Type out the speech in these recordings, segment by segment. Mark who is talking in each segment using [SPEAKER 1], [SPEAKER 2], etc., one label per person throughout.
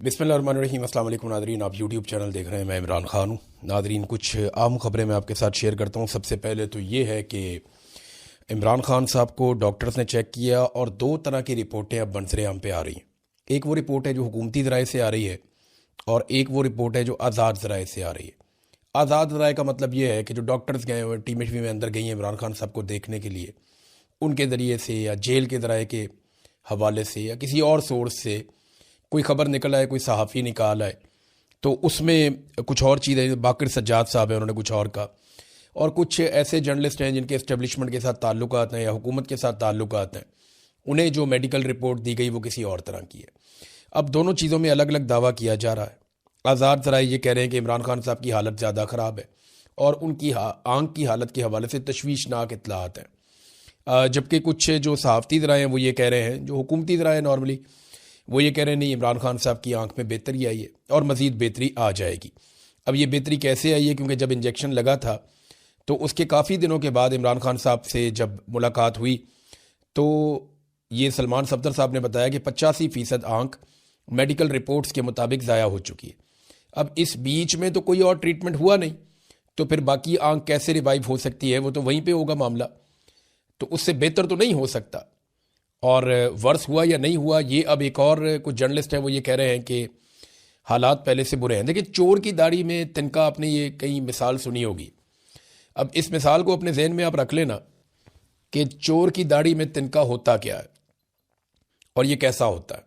[SPEAKER 1] बिस्मिल्लाहिर्रहमानिर्रहीम। अस्सलाम वालेकुम नादरीन, आप यूट्यूब चैनल देख रहे हैं। मैं इमरान खान हूँ। नादरीन, कुछ आम खबरें मैं आपके साथ शेयर करता हूँ। सबसे पहले तो ये है कि इमरान खान साहब को डॉक्टर्स ने चेक किया और दो तरह की रिपोर्टें अब बंसरे-आम पे आ रही हैं। एक वो रिपोर्ट है जो हुकूमती ज़राए से आ रही है और एक वो रिपोर्ट है जो आज़ाद ज़राए से आ रही है। आज़ाद ज़राए का मतलब ये है कि जो डॉक्टर्स गए हुए टीमें वीमें अंदर गई हैं इमरान खान साहब को देखने के लिए, उनके ज़रिए से या जेल के ज़राए के हवाले से या किसी और सोर्स से कोई ख़बर निकल आए, कोई सहाफ़ी निकाल आए तो उसमें कुछ और चीज़ें, बाकिर सज्जाद साहब हैं उन्होंने कुछ और कहा, और कुछ ऐसे जर्नलिस्ट हैं जिनके इस्टेब्लिशमेंट के साथ ताल्लुकात हैं या हुकूमत के साथ ताल्लुकात हैं, उन्हें जो मेडिकल रिपोर्ट दी गई वो किसी और तरह की है। अब दोनों चीज़ों में अलग अलग दावा किया जा रहा है। आज़ाद ज़राए ये कह रहे हैं कि इमरान खान साहब की हालत ज़्यादा ख़राब है और उनकी आंख की हालत के हवाले से तशवीशनाक इत्तलात हैं, जबकि कुछ जो सहाफ़ती ज़राए हैं वो ये कह रहे हैं, जो हुकूमती ज़राए नॉर्मली वो ये कह रहे हैं नहीं, इमरान खान साहब की आंख में बेहतरी आई है और मज़ीद बेहतरी आ जाएगी। अब ये बेहतरी कैसे आई है, क्योंकि जब इंजेक्शन लगा था तो उसके काफ़ी दिनों के बाद इमरान खान साहब से जब मुलाकात हुई तो ये सलमान सफदर साहब ने बताया कि 85% आंख मेडिकल रिपोर्ट्स के मुताबिक ज़ाया हो चुकी है। अब इस बीच में तो कोई और ट्रीटमेंट हुआ नहीं, तो फिर बाकी आंख कैसे रिवाइव हो सकती है, वो तो वहीं पे होगा मामला, तो उससे बेहतर तो नहीं हो सकता। और वर्स हुआ या नहीं हुआ, ये अब एक और कुछ जर्नलिस्ट हैं वो ये कह रहे हैं कि हालात पहले से बुरे हैं। देखिए, चोर की दाढ़ी में तिनका, आपने ये कई मिसाल सुनी होगी। अब इस मिसाल को अपने जहन में आप रख लेना कि चोर की दाढ़ी में तिनका होता क्या है और ये कैसा होता है।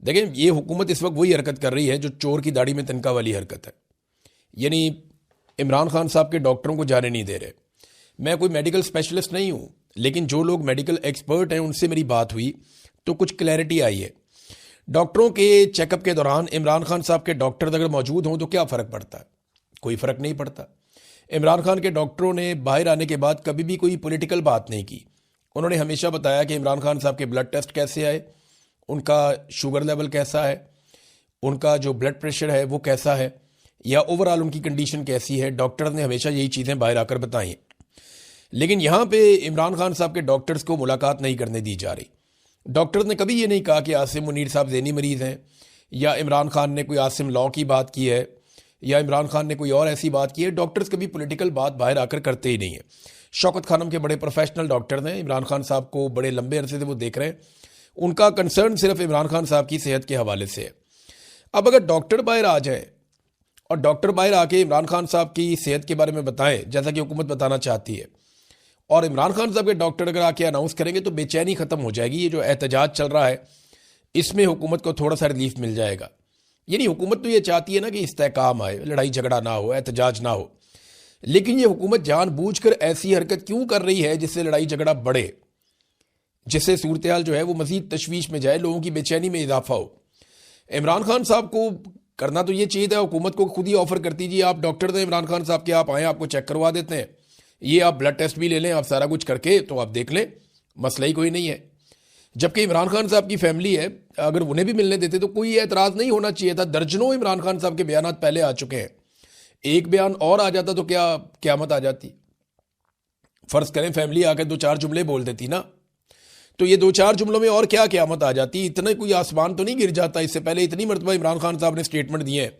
[SPEAKER 1] देखिए, ये हुकूमत इस वक्त वही हरकत कर रही है जो चोर की दाढ़ी में तिनका वाली हरकत है, यानी इमरान खान साहब के डॉक्टरों को जाने नहीं दे रहे। मैं कोई मेडिकल स्पेशलिस्ट नहीं हूँ, लेकिन जो लोग मेडिकल एक्सपर्ट हैं उनसे मेरी बात हुई तो कुछ क्लैरिटी आई है। डॉक्टरों के चेकअप के दौरान इमरान खान साहब के डॉक्टर अगर मौजूद हों तो क्या फ़र्क पड़ता है? कोई फ़र्क नहीं पड़ता। इमरान खान के डॉक्टरों ने बाहर आने के बाद कभी भी कोई पॉलिटिकल बात नहीं की। उन्होंने हमेशा बताया कि इमरान खान साहब के ब्लड टेस्ट कैसे आए, उनका शुगर लेवल कैसा है, उनका जो ब्लड प्रेशर है वो कैसा है, या ओवरऑल उनकी कंडीशन कैसी है। डॉक्टर ने हमेशा यही चीज़ें बाहर आकर बताई हैं। लेकिन यहाँ पे इमरान खान साहब के डॉक्टर्स को मुलाकात नहीं करने दी जा रही। डॉक्टर्स ने कभी ये नहीं कहा कि आसिम मुनीर साहब ज़हनी मरीज़ हैं, या इमरान खान ने कोई आसिम लॉ की बात की है, या इमरान खान ने कोई और ऐसी बात की है। डॉक्टर्स कभी पॉलिटिकल बात बाहर आकर करते ही नहीं है। शौकत खानम के बड़े प्रोफेशनल डॉक्टर हैं, इमरान खान साहब को बड़े लंबे अरसे से वो देख रहे हैं, उनका कंसर्न सिर्फ इमरान खान साहब की सेहत के हवाले से है। अब अगर डॉक्टर बाहर आ जाए और डॉक्टर बाहर आके इमरान खान साहब की सेहत के बारे में बताएं जैसा कि हुकूमत बताना चाहती है, और इमरान खान साहब के डॉक्टर अगर आके अनाउंस करेंगे तो बेचैनी ख़त्म हो जाएगी। ये जो एहतजाज चल रहा है इसमें हुकूमत को थोड़ा सा रिलीफ मिल जाएगा। यानी हुकूमत तो ये चाहती है ना कि इस्तेहकाम आए, लड़ाई झगड़ा ना हो, एहतजाज ना हो, लेकिन ये हुकूमत जानबूझकर ऐसी हरकत क्यों कर रही है जिससे लड़ाई झगड़ा बढ़े, जिससे सूरत हाल जो है वो मज़ीद तशवीश में जाए, लोगों की बेचैनी में इजाफा हो। इमरान खान साहब को करना तो ये चाहिए था, हुकूमत को खुद ही ऑफर करती जी आप डॉक्टर थे इमरान खान साहब के, आप आएँ, आपको चेक करवा देते हैं, ये आप ब्लड टेस्ट भी ले लें, आप सारा कुछ करके तो आप देख लें, मसला ही कोई नहीं है। जबकि इमरान खान साहब की फैमिली है, अगर उन्हें भी मिलने देते तो कोई एतराज़ नहीं होना चाहिए था। दर्जनों इमरान खान साहब के बयान पहले आ चुके हैं, एक बयान और आ जाता तो क्या क़यामत आ जाती। फ़र्ज़ करें फैमिली आकर दो चार जुमले बोल देती ना, तो ये दो चार जुमलों में और क्या क़यामत आ जाती। इतना कोई आसमान तो नहीं गिर जाता। इससे पहले इतनी मरतबा इमरान खान साहब ने स्टेटमेंट दिए हैं।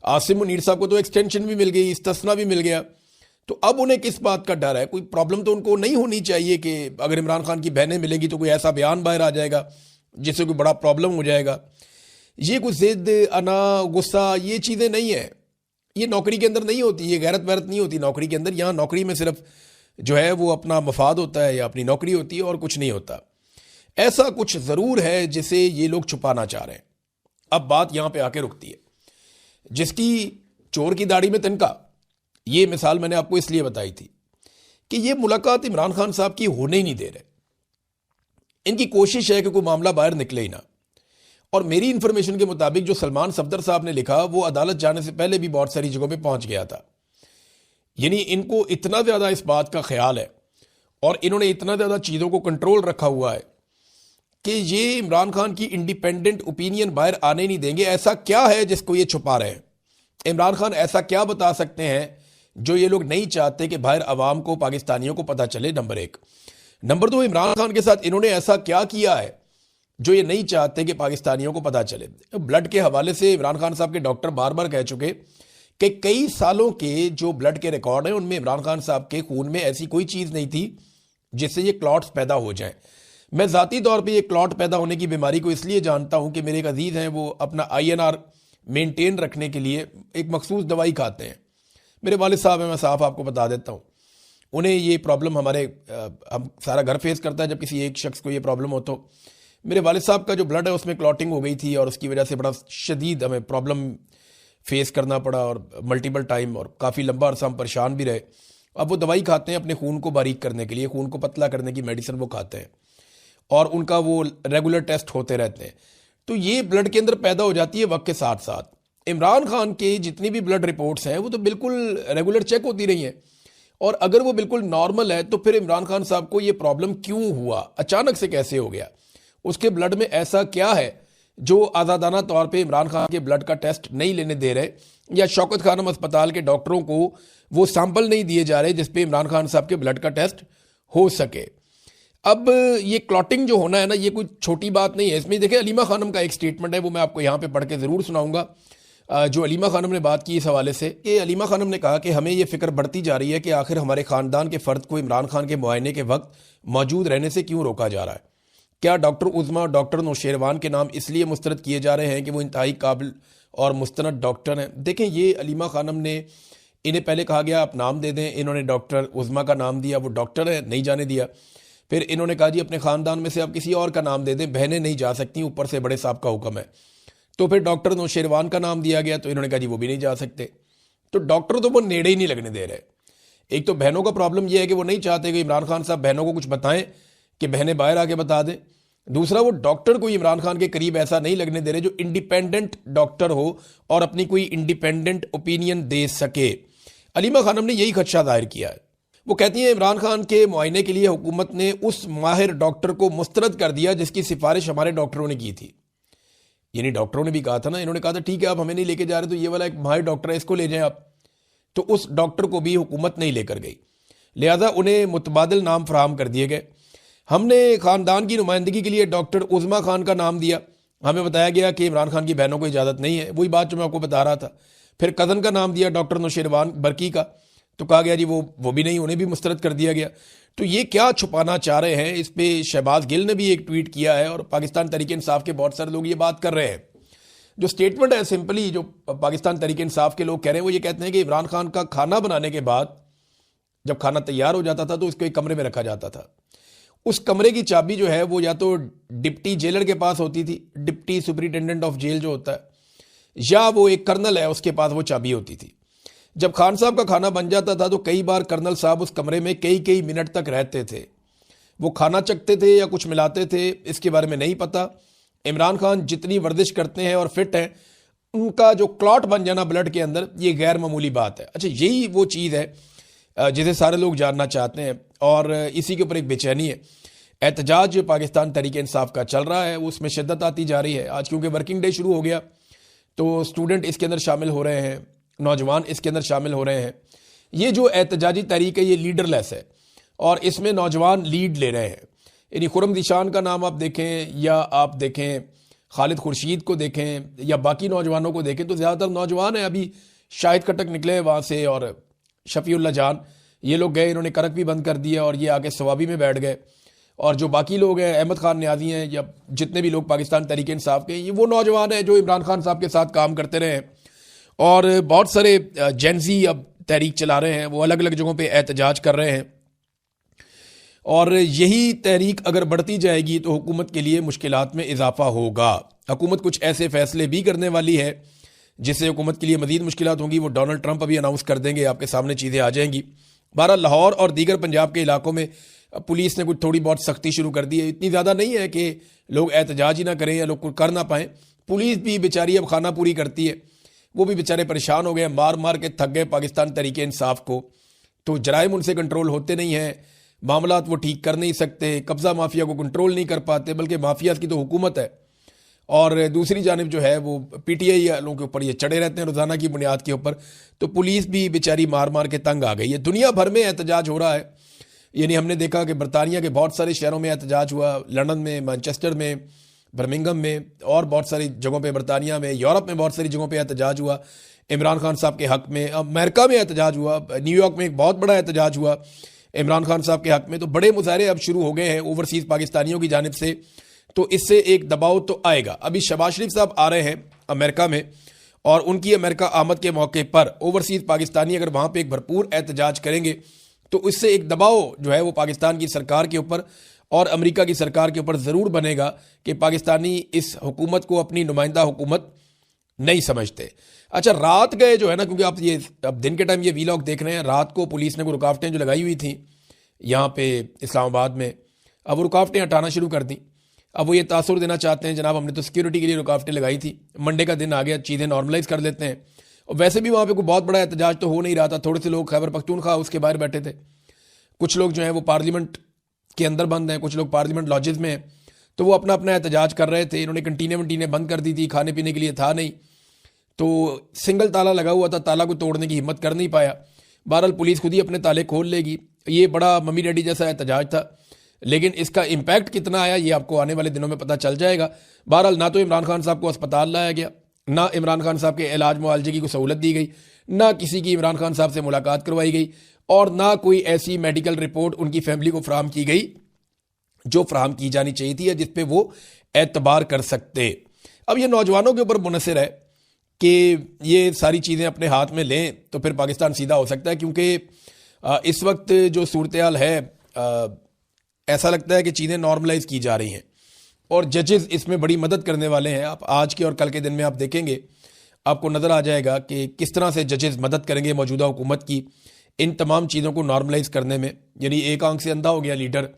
[SPEAKER 1] आसिम मुनीर साहब को तो एक्सटेंशन भी मिल गई, इस्तिस्ना भी मिल गया, तो अब उन्हें किस बात का डर है? कोई प्रॉब्लम तो उनको नहीं होनी चाहिए कि अगर इमरान खान की बहनें मिलेंगी तो कोई ऐसा बयान बाहर आ जाएगा जिससे कोई बड़ा प्रॉब्लम हो जाएगा। ये कोई जिद, अना, गुस्सा, ये चीज़ें नहीं है। ये नौकरी के अंदर नहीं होती, ये गैरत वैरत नहीं होती नौकरी के अंदर। यहाँ नौकरी में सिर्फ जो है वो अपना मफाद होता है या अपनी नौकरी होती है और कुछ नहीं होता। ऐसा कुछ ज़रूर है जिसे ये लोग छुपाना चाह रहे हैं। अब बात यहाँ पे आके रुकती है। जिसकी चोर की दाढ़ी में तिनका, ये मिसाल मैंने आपको इसलिए बताई थी कि ये मुलाकात इमरान खान साहब की होने ही नहीं दे रहे। इनकी कोशिश है कि कोई मामला बाहर निकले ही ना। और मेरी इंफॉर्मेशन के मुताबिक जो सलमान सफदर साहब ने लिखा वो अदालत जाने से पहले भी बहुत सारी जगहों पे पहुंच गया था। यानी इनको इतना ज़्यादा इस बात का ख्याल है और इन्होंने इतना ज़्यादा चीज़ों को कंट्रोल रखा हुआ है कि ये इमरान खान की इंडिपेंडेंट ओपिनियन बाहर आने नहीं देंगे। ऐसा क्या है जिसको ये छुपा रहे हैं? इमरान खान ऐसा क्या बता सकते हैं जो ये लोग नहीं चाहते कि बाहर अवाम को, पाकिस्तानियों को पता चले? नंबर एक। नंबर दो, इमरान खान के साथ इन्होंने ऐसा क्या किया है जो ये नहीं चाहते कि पाकिस्तानियों को पता चले। ब्लड के हवाले से इमरान खान साहब के डॉक्टर बार बार कह चुके कि कई सालों के जो ब्लड के रिकॉर्ड हैं उनमें इमरान खान साहब के खून में ऐसी कोई चीज़ नहीं थी जिससे ये क्लॉट्स पैदा हो जाएं। मैं ज़ाती तौर पे ये क्लॉट पैदा होने की बीमारी को इसलिए जानता हूं कि मेरे एक अजीज़ हैं, वो अपना INR मेंटेन रखने के लिए एक मखसूस दवाई खाते हैं। मेरे वालिद साहब हैं, मैं साफ आपको बता देता हूँ, उन्हें ये प्रॉब्लम हम सारा घर फेस करता है जब किसी एक शख्स को ये प्रॉब्लम हो। तो मेरे वालिद साहब का जो ब्लड है उसमें क्लॉटिंग हो गई थी और उसकी वजह से बड़ा शदीद हमें प्रॉब्लम फेस करना पड़ा और मल्टीपल टाइम, और काफ़ी लंबा अरसा हम परेशान भी रहे। अब वो दवाई खाते हैं अपने खून को बारीक करने के लिए, खून को पतला करने की मेडिसिन वो खाते हैं और उनका वो रेगुलर टेस्ट होते रहते हैं। तो ये ब्लड के अंदर पैदा हो जाती है वक्त के साथ साथ। इमरान खान के जितनी भी ब्लड रिपोर्ट्स हैं वो तो बिल्कुल रेगुलर चेक होती रही हैं, और अगर वो बिल्कुल नॉर्मल है तो फिर इमरान खान साहब को ये प्रॉब्लम क्यों हुआ, अचानक से कैसे हो गया, उसके ब्लड में ऐसा क्या है जो आज़ादाना तौर पे इमरान खान के ब्लड का टेस्ट नहीं लेने दे रहे, या शौकत खानम अस्पताल के डॉक्टरों को वो सैंपल नहीं दिए जा रहे जिसपे इमरान खान साहब के ब्लड का टेस्ट हो सके। अब ये क्लॉटिंग जो होना है ना, ये कोई छोटी बात नहीं है। इसमें देखिए अलीमा खानम का एक स्टेटमेंट है, वो मैं आपको यहाँ पे पढ़ के ज़रूर सुनाऊंगा। जो अलीमा खानम ने बात की इस हवाले से, कि अलीमा खानम ने कहा कि हमें ये फिक्र बढ़ती जा रही है कि आखिर हमारे ख़ानदान के फ़र्द को इमरान खान के मुआयने के वक्त मौजूद रहने से क्यों रोका जा रहा है। क्या डॉक्टर उज़मा और डॉक्टर नौशेरवान के नाम इसलिए मुस्तरद किए जा रहे हैं कि वो इंतहाई काबिल और मुस्तनद डॉक्टर हैं। देखें, ये अलीमा खानम ने, इन्हें पहले कहा गया आप नाम दे दें, इन्होंने डॉक्टर उज़मा का नाम दिया, वो डॉक्टर है, नहीं जाने दिया। फिर इन्होंने कहा जी अपने ख़ानदान में से आप किसी और का नाम दे दें, बहनें नहीं जा सकती, ऊपर से बड़े साहब का हुक्म है। तो फिर डॉक्टर नौशेरवान का नाम दिया गया, तो इन्होंने कहा जी वो भी नहीं जा सकते। तो डॉक्टर तो वो नेड़े ही नहीं लगने दे रहे। एक तो बहनों का प्रॉब्लम यह है कि वो नहीं चाहते कि इमरान खान साहब बहनों को कुछ बताएं कि बहनें बाहर आके बता दें। दूसरा, वो डॉक्टर को इमरान खान के करीब ऐसा नहीं लगने दे रहे जो इंडिपेंडेंट डॉक्टर हो और अपनी कोई इंडिपेंडेंट ओपिनियन दे सके। अलीमा खानम ने यही खदशा जाहिर किया है। वो कहती हैं इमरान खान के मुआयने के लिए हुकूमत ने उस माहिर डॉक्टर को मुस्तरद कर दिया जिसकी सिफारिश हमारे डॉक्टरों ने की थी। यानी डॉक्टरों ने भी कहा था ना, इन्होंने कहा था ठीक है आप हमें नहीं लेके जा रहे तो ये वाला एक माहिर डॉक्टर है, इसको ले जाएं आप। तो उस डॉक्टर को भी हुकूमत नहीं लेकर गई, लिहाजा उन्हें मुतबादिल नाम फराहम कर दिए गए। हमने ख़ानदान की नुमाइंदगी के लिए डॉक्टर उज़मा खान का नाम दिया, हमें बताया गया कि इमरान खान की बहनों को इजाज़त नहीं है, वही बात जो मैं आपको बता रहा था। फिर कज़न का नाम दिया डॉक्टर नौशेरवान बरकी का, तो कहा गया जी वो भी नहीं, उन्हें भी मुस्तरद कर दिया गया। तो ये क्या छुपाना चाह रहे हैं, इस पर शहबाज गिल ने भी एक ट्वीट किया है और पाकिस्तान तहरीक इंसाफ के बहुत सारे लोग ये बात कर रहे हैं। जो स्टेटमेंट है सिंपली जो पाकिस्तान तहरीक इंसाफ के लोग कह रहे हैं वो ये कहते हैं कि इमरान खान का खाना बनाने के बाद जब खाना तैयार हो जाता था तो उसको एक कमरे में रखा जाता था। उस कमरे की चाबी जो है वो या तो डिप्टी जेलर के पास होती थी, डिप्टी सुपरिटेंडेंट ऑफ जेल जो होता है, या वो एक कर्नल है उसके पास वो चाबी होती थी। जब खान साहब का खाना बन जाता था तो कई बार कर्नल साहब उस कमरे में कई कई मिनट तक रहते थे। वो खाना चखते थे या कुछ मिलाते थे, इसके बारे में नहीं पता। इमरान खान जितनी वर्जिश करते हैं और फिट हैं, उनका जो क्लॉट बन जाना ब्लड के अंदर, ये गैर मामूली बात है। अच्छा, यही वो चीज़ है जिसे सारे लोग जानना चाहते हैं और इसी के ऊपर एक बेचैनी है। एहतजाज जो पाकिस्तान तहरीक इंसाफ का चल रहा है उसमें शिद्दत आती जा रही है। आज क्योंकि वर्किंग डे शुरू हो गया तो स्टूडेंट इसके अंदर शामिल हो रहे हैं, नौजवान इसके अंदर शामिल हो रहे हैं। ये जो एहतजाजी तहरीक है ये लीडरलेस है और इसमें नौजवान लीड ले रहे हैं। यानी खुरम दिशान का नाम आप देखें या आप देखें खालिद खुर्शीद को देखें या बाकी नौजवानों को देखें तो ज़्यादातर नौजवान हैं। अभी शाहिद कटक निकले वहाँ से और शफीउल्लाह जान, ये लोग गए, इन्होंने करक भी बंद कर दिया और ये आके सवाबी में बैठ गए। और जो बाकी लोग हैं, अहमद खान न्याजी हैं या जितने भी लोग पाकिस्तान तहरीक इंसाफ के, ये वो नौजवान हैं जो इमरान खान साहब के साथ काम करते रहे हैं। और बहुत सारे जेंजी अब तहरीक चला रहे हैं, वो अलग अलग जगहों पे एहतजाज कर रहे हैं। और यही तहरीक अगर बढ़ती जाएगी तो हुकूमत के लिए मुश्किलात में इजाफा होगा। हुकूमत कुछ ऐसे फैसले भी करने वाली है जिससे हुकूमत के लिए मजीद मुश्किलात होंगी। वो डोनाल्ड ट्रंप अभी अनाउंस कर देंगे, आपके सामने चीज़ें आ जाएंगी। बहरहाल लाहौर और दीगर पंजाब के इलाकों में पुलिस ने कुछ थोड़ी बहुत सख्ती शुरू कर दी है। इतनी ज़्यादा नहीं है कि लोग एहतजाज ही ना करें या लोग कर ना पाएँ। पुलिस भी बेचारी अब खाना पूरी करती है, वो भी बेचारे परेशान हो गए, मार मार के थक गए पाकिस्तान तहरीक इंसाफ को। तो जराइम उनसे कंट्रोल होते नहीं हैं, मामलात वो ठीक कर नहीं सकते, कब्ज़ा माफिया को कंट्रोल नहीं कर पाते, बल्कि माफिया की तो हुकूमत है। और दूसरी जानिब जो है वो PTI वालों के ऊपर ये चढ़े रहते हैं रोज़ाना की बुनियाद के ऊपर। तो पुलिस भी बेचारी मार मार के तंग आ गई है। दुनिया भर में एहतजाज हो रहा है। यानी हमने देखा कि बरतानिया के बहुत सारे शहरों में एहतजाज हुआ, लंदन में, मैनचेस्टर में, बर्मिंघम में और बहुत सारी जगहों पे, बरतानिया में, यूरोप में बहुत सारी जगहों पे एहतजाज हुआ इमरान खान साहब के हक में। अमेरिका में एहतजाज हुआ, न्यूयॉर्क में एक बहुत बड़ा एहतजाज हुआ इमरान खान साहब के हक में। तो बड़े मुजाहरे अब शुरू हो गए हैं ओवरसीज़ पाकिस्तानियों की जानिब से, तो इससे एक दबाव तो आएगा। अभी शहबाज शरीफ साहब आ रहे हैं अमेरिका में, और उनकी अमेरिका आमद के मौके पर ओवरसीज़ पाकिस्तानी अगर वहाँ पे एक भरपूर एहतजाज करेंगे तो इससे एक दबाव जो है वो पाकिस्तान की सरकार के ऊपर और अमेरिका की सरकार के ऊपर ज़रूर बनेगा कि पाकिस्तानी इस हुकूमत को अपनी नुमाइंदा हुकूमत नहीं समझते। अच्छा, रात गए जो है ना, क्योंकि आप ये अब दिन के टाइम ये वीलॉग देख रहे हैं, रात को पुलिस ने कोई रुकावटें जो लगाई हुई थी यहाँ पे इस्लामाबाद में, अब वो रुकावटें हटाना शुरू कर दी। अब वो ये तासुर देना चाहते हैं, जनाब हमने तो सिक्योरिटी के लिए रुकावटें लगाई थी, मंडे का दिन आ गया, चीज़ें नॉर्मलाइज कर लेते हैं। और वैसे भी वहाँ पे कोई बहुत बड़ा एहतजाज तो हो नहीं रहा था, थोड़े से लोग खैबर पख्तूनख्वा उसके बाहर बैठे थे, कुछ लोग जो हैं वो पार्लियामेंट के अंदर बंद हैं, कुछ लोग पार्लियामेंट लॉजेस में हैं, तो वो अपना अपना एहतजाज कर रहे थे। इन्होंने कंटीनें वंटीनें बंद कर दी थी, खाने पीने के लिए था नहीं, तो सिंगल ताला लगा हुआ था, ताला को तोड़ने की हिम्मत कर नहीं पाया। बहरहाल पुलिस खुद ही अपने ताले खोल लेगी। ये बड़ा मम्मी डैडी जैसा एहतजाज था, लेकिन इसका इम्पैक्ट कितना आया ये आपको आने वाले दिनों में पता चल जाएगा। बहरहाल ना तो इमरान खान साहब को अस्पताल लाया गया, ना इमरान खान साहब के इलाज मुआलजे की कोई सहूलत दी गई, ना किसी की इमरान खान साहब से मुलाकात करवाई गई, और ना कोई ऐसी मेडिकल रिपोर्ट उनकी फैमिली को फराहम की गई जो फराहम की जानी चाहिए थी या जिस पे वो एतबार कर सकते। अब ये नौजवानों के ऊपर मुनसर है कि ये सारी चीज़ें अपने हाथ में लें तो फिर पाकिस्तान सीधा हो सकता है, क्योंकि इस वक्त जो सूरत हाल है ऐसा लगता है कि चीज़ें नॉर्मलाइज की जा रही हैं और जजेस इसमें बड़ी मदद करने वाले हैं। आप आज के और कल के दिन में आप देखेंगे, आपको नज़र आ जाएगा कि किस तरह से जजेस मदद करेंगे मौजूदा हुकूमत की इन तमाम चीज़ों को नॉर्मलाइज करने में। यानी एक आंख से अंधा हो गया लीडर,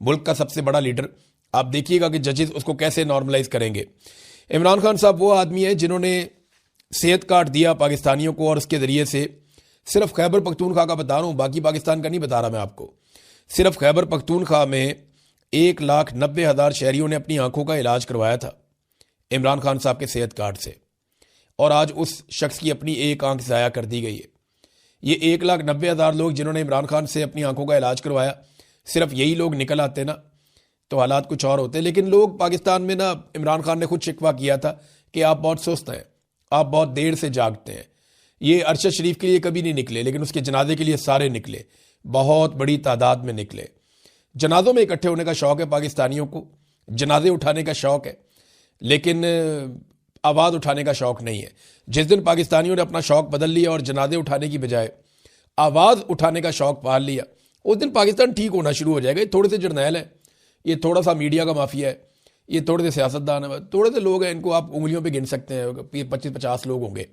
[SPEAKER 1] मुल्क का सबसे बड़ा लीडर, आप देखिएगा कि जजेस उसको कैसे नॉर्मलाइज करेंगे। इमरान खान साहब वो आदमी है जिन्होंने सेहत कार्ड दिया पाकिस्तानियों को, और उसके ज़रिए से सिर्फ खैबर पख्तूनख्वा का बता रहा हूँ, बाकी पाकिस्तान का नहीं बता रहा मैं आपको, सिर्फ खैबर पख्तूनख्वा में 1,90,000 शहरियों ने अपनी आंखों का इलाज करवाया था इमरान खान साहब के सेहत कार्ड से, और आज उस शख्स की अपनी एक आंख ज़ाया कर दी गई है। ये 1,90,000 लोग जिन्होंने इमरान खान से अपनी आंखों का इलाज करवाया, सिर्फ यही लोग निकल आते ना तो हालात कुछ और होते। लेकिन लोग पाकिस्तान में ना, इमरान खान ने खुद शिकवा किया था कि आप बहुत सुस्त हैं, आप बहुत देर से जागते हैं। ये अरशद शरीफ के लिए कभी नहीं निकले, लेकिन उसके जनाजे के लिए सारे निकले, बहुत बड़ी तादाद में निकले। जनाजों में इकट्ठे होने का शौक़ है पाकिस्तानियों को, जनाजे उठाने का शौक़ है, लेकिन आवाज़ उठाने का शौक़ नहीं है। जिस दिन पाकिस्तानियों ने अपना शौक़ बदल लिया और जनाजे उठाने की बजाय आवाज़ उठाने का शौक़ पाल लिया, उस दिन पाकिस्तान ठीक होना शुरू हो जाएगा। ये थोड़े से जर्नैल है, ये थोड़ा सा मीडिया का माफिया है, ये थोड़े से सियासतदान है, थोड़े से लोग हैं, इनको आप उंगलियों पे गिन सकते हैं, 25-50 लोग होंगे।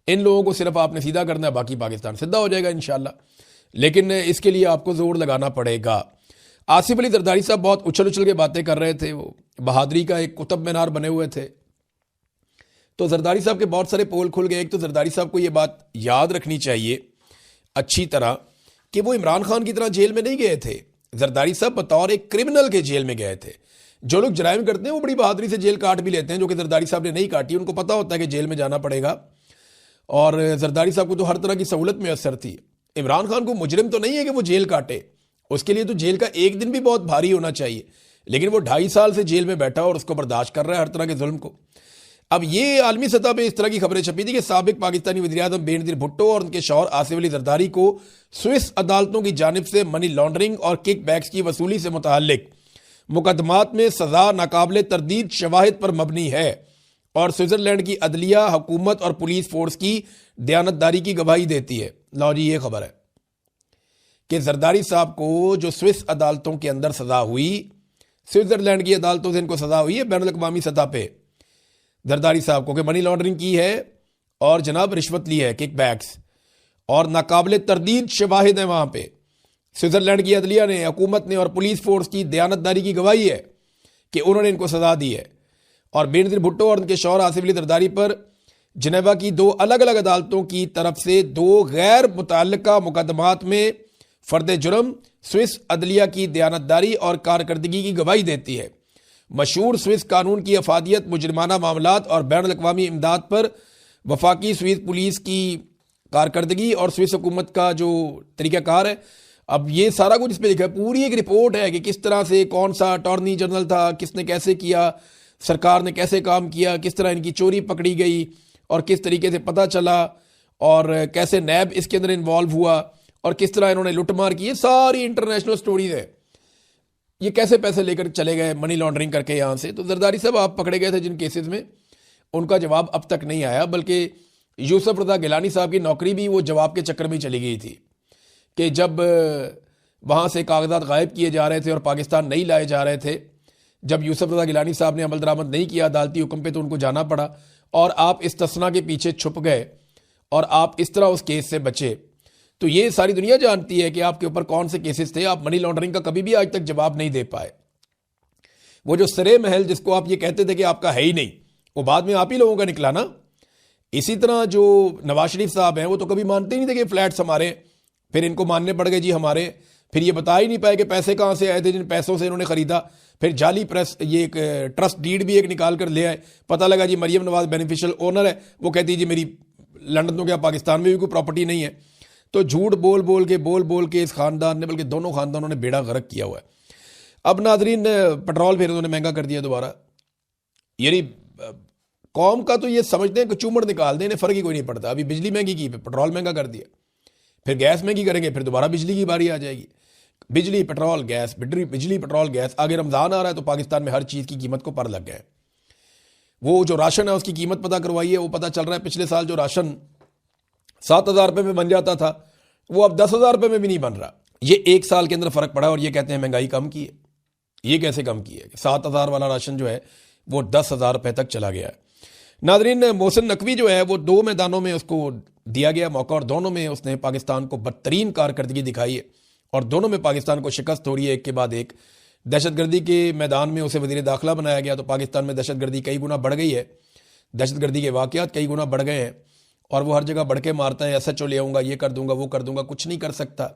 [SPEAKER 1] इन लोगों को सिर्फ आपने सीधा करना है, बाकी पाकिस्तान सीधा हो जाएगा इंशाल्लाह। लेकिन इसके लिए आपको जोर लगाना पड़ेगा। आसिफ अली जरदारी साहब बहुत उछल उछल के बातें कर रहे थे, वो बहादुरी का एक कुतुब मीनार बने हुए थे, तो जरदारी साहब के बहुत सारे पोल खुल गए। एक तो जरदारी साहब को ये बात याद रखनी चाहिए अच्छी तरह कि वो इमरान खान की तरह जेल में नहीं गए थे। जरदारी साहब बतौर एक क्रिमिनल के जेल में गए थे। जो लोग जराइम करते हैं वो बड़ी बहादुरी से जेल काट भी लेते हैं, जो कि जरदारी साहब ने नहीं काटी। उनको पता होता है कि जेल में जाना पड़ेगा, और जरदारी साहब को तो हर तरह की सहूलत मैसर थी। इमरान खान को मुजरिम तो नहीं है कि वो जेल काटे, उसके लिए तो जेल का एक दिन भी बहुत भारी होना चाहिए, लेकिन वो 2.5 साल से जेल में बैठा और उसको बर्दाश्त कर रहा है हर तरह के जुल्म को। अब ये आलमी सतह पे इस तरह की खबरें छपी थी कि साबिक पाकिस्तानी वज़ीर-ए-आज़म बेनज़ीर भुट्टो और उनके शौहर आसिफ अली जरदारी को स्विस अदालतों की जानिब से मनी लॉन्ड्रिंग और किक बैक्स की वसूली से मुताल्लिक मुकदमात में सजा नाकाबिले तरदीद शवाहिद पर मबनी है, और स्विट्जरलैंड की अदलिया, हुकूमत और पुलिस फोर्स की दयानतदारी की गवाही देती है। लो जी, ये खबर है कि जरदारी साहब को जो स्विस अदालतों के अंदर सजा हुई, स्विट्जरलैंड की अदालतों से इनको सजा हुई है बैनुल अक़वामी सतह पे, जरदारी साहब को कि मनी लॉन्ड्रिंग की है और जनाब रिश्वत ली है, किक बैक्स, और नाकाबिले तरदीद शवाहिद है वहां पे। स्विट्जरलैंड की अदलिया ने, हुकूमत ने और पुलिस फोर्स की दयानतदारी की गवाही है कि उन्होंने इनको सजा दी है। और बेनज़ीर भुट्टो और उनके शौहर आसिफ अली जरदारी पर जिनेवा की 2 अलग अलग अदालतों की तरफ से 2 गैर मुतल्लिका मुकदमात में फर्द जुर्म स्विस अदलिया की दयानतदारी और कारकर्दगी की गवाही देती है। मशहूर स्विस कानून की अफादियत, मुजरिमाना मामलात और बैनुल अक़वामी इमदाद पर वफाकी स्विस पुलिस की कारकर्दगी और स्विस हुकूमत का जो तरीक़ाकार है, अब ये सारा कुछ इस पर लिखा है। पूरी एक रिपोर्ट है कि किस तरह से, कौन सा अटॉर्नी जनरल था, किसने कैसे किया, सरकार ने कैसे काम किया, किस तरह इनकी चोरी पकड़ी गई और किस तरीके से पता चला, और कैसे नैब इसके अंदर इन्वॉल्व हुआ और किस तरह इन्होंने लुटमार की, ये सारी इंटरनेशनल स्टोरीज है। ये कैसे पैसे लेकर चले गए मनी लॉन्ड्रिंग करके यहाँ से। तो जरदारी साहब आप पकड़े गए थे जिन केसेस में, उनका जवाब अब तक नहीं आया, बल्कि यूसुफ रज़ा गिलानी साहब की नौकरी भी वो जवाब के चक्कर में चली गई थी कि जब वहाँ से कागजात गायब किए जा रहे थे और पाकिस्तान नहीं लाए जा रहे थे, जब यूसुफ रज़ा गिलानी साहब ने अमल दरामद नहीं किया अदालती हुक्म पे, तो उनको जाना पड़ा और आप इस तस्ना के पीछे छुप गए और आप इस तरह उस केस से बचे। तो ये सारी दुनिया जानती है कि आपके ऊपर कौन से केसेस थे। आप मनी लॉन्ड्रिंग का कभी भी आज तक जवाब नहीं दे पाए। वो जो सरे महल जिसको आप ये कहते थे कि आपका है ही नहीं, वो बाद में आप ही लोगों का निकला ना। इसी तरह जो नवाज शरीफ साहब हैं वो तो कभी मानते ही नहीं थे कि फ्लैट्स हमारे, फिर इनको मानने पड़ गए जी हमारे, फिर ये बता ही नहीं पाए कि पैसे कहाँ से आए थे जिन पैसों से इन्होंने खरीदा। फिर जाली प्रेस ये एक ट्रस्ट डीड भी एक निकाल कर ले आए, पता लगा जी मरियम नवाज बेनिफिशियल ओनर है, वो कहती है जी मेरी लंदन तो क्या पाकिस्तान में भी कोई प्रॉपर्टी नहीं है। तो झूठ बोल बोल के इस खानदान ने, बल्कि दोनों खानदानों ने बेड़ा गर्क किया हुआ है। अब नाजरीन पेट्रोल फिर उन्होंने महंगा कर दिया दोबारा। यानी कौम का तो ये समझते हैं कि चूमड़ निकाल दें, फर्क ही कोई नहीं पड़ता। अभी बिजली महंगी की, पेट्रोल महंगा कर दिया, फिर गैस महंगी करेंगे, फिर दोबारा बिजली की बारी आ जाएगी। बिजली पेट्रोल गैस, बिजली पेट्रोल गैस। आगे रमज़ान आ रहा है तो पाकिस्तान में हर चीज़ की कीमत को पर लग गए। वो जो राशन है उसकी कीमत पता करवाई है, वो पता चल रहा है पिछले साल जो राशन 7,000 रुपये में बन जाता था वो अब 10,000 रुपये में भी नहीं बन रहा। ये एक साल के अंदर फ़र्क पड़ा और ये कहते हैं महंगाई कम की है। ये कैसे कम की है? 7,000 वाला राशन जो है वो 10,000 रुपये तक चला गया है। नादरीन मोहसिन नकवी जो है वो 2 मैदानों में उसको दिया गया मौका और दोनों में उसने पाकिस्तान को बदतरीन कारकर्दगी दिखाई है और दोनों में पाकिस्तान को शिकस्त हो रही है एक के बाद एक। दहशतगर्दी के मैदान में उसे वज़ीर दाखिला बनाया गया तो पाकिस्तान में दहशतगर्दी कई गुना बढ़ गई है, दहशतगर्दी के वाक़यात कई गुना बढ़ गए हैं और वो हर जगह बढ़ के मारता है, SHO ले आऊँगा, ये कर दूंगा, वो कर दूंगा, कुछ नहीं कर सकता।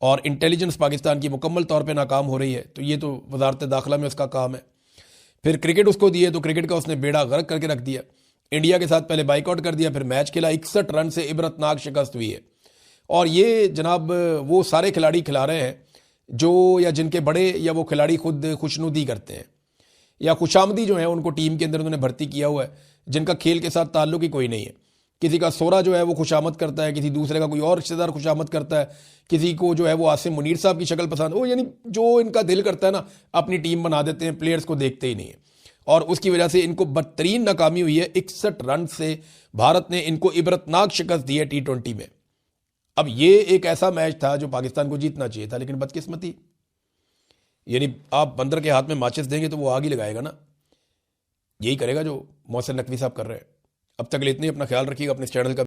[SPEAKER 1] और इंटेलिजेंस पाकिस्तान की मुकम्मल तौर पे नाकाम हो रही है। तो ये तो वजारत दाखिला में उसका काम है। फिर क्रिकेट उसको दिए तो क्रिकेट का उसने बेड़ा गर्क करके रख दिया। इंडिया के साथ पहले बाइकआउट कर दिया, फिर मैच खेला, 61 रन से इबरतनाक शिकस्त हुई है। और ये जनाब वो सारे खिलाड़ी खिला रहे हैं जो, या जिनके बड़े या वो खिलाड़ी खुद खुशनुदी करते हैं या खुशामदी जो है उनको टीम के अंदर उन्होंने भर्ती किया हुआ है, जिनका खेल के साथ ताल्लुक ही कोई नहीं है। किसी का सोरा जो है वो खुशामद करता है, किसी दूसरे का कोई और रिश्तेदार खुशामद करता है, किसी को जो है वो आसिम मुनीर साहब की शक्ल पसंद हो, यानी जो इनका दिल करता है ना अपनी टीम बना देते हैं, प्लेयर्स को देखते ही नहीं है। और उसकी वजह से इनको बदतरीन नाकामी हुई है। 61 रन से भारत ने इनको इबरतनाक शिकस्त दी है T20 में। अब ये एक ऐसा मैच था जो पाकिस्तान को जीतना चाहिए था, लेकिन बदकिस्मती, यानी आप बंदर के हाथ में माचिस देंगे तो वो आग ही लगाएगा ना। यही करेगा जो मोहसिन नकवी साहब कर रहे हैं। अब तक ले इतने, अपना ख्याल रखिएगा, अपने चैनल का